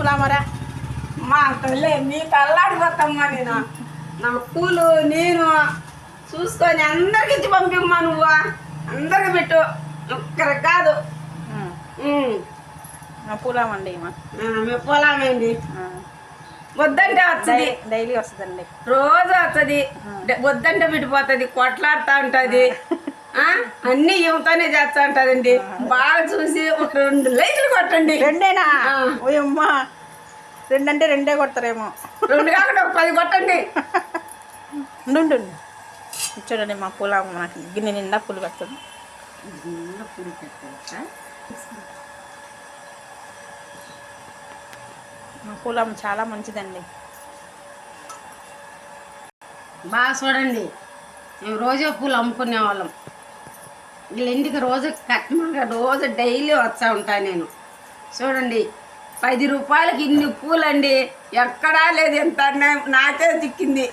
పులామరా మా తల్లి నీ తల్లాడిపోతామ్మా నేను నా పూలు నేను చూసుకొని అందరికి ఇచ్చి పంపిమ్మా నువ్వు అందరికి పెట్టు ఒక్కరికి కాదు పులామండి మేము పొలామేండి వద్దంటే వస్తుంది డైలీ వస్తుందండి రోజు వస్తుంది వద్దంటే పెట్టిపోతుంది కొట్లాడుతూ ఉంటుంది అన్నీ ఇవ్వతానే చేస్తా ఉంటుందండి బాగా చూసి ఒక 2 లైట్లు కొట్టండి. రెండేనా అమ్మా 2 అంటే 2 కొడతారేమో 2 కాకుండా ఒక 10 కొట్టండి. ఉండు చూడండి మా పూల మనకి గిన్నె నిండా పూలు కడుతుంది. మా పూలం చాలా మంచిదండి. బాగా చూడండి మేము రోజు పూలు అమ్ముకునే వాళ్ళం. వీళ్ళ ఇంటికి రోజు కట్నంగా రోజు డైలీ వస్తూ ఉంటాను నేను. చూడండి 10 రూపాయలకి ఇన్ని పూలండి ఎక్కడా లేదు ఎంత నాకే చిక్కింది.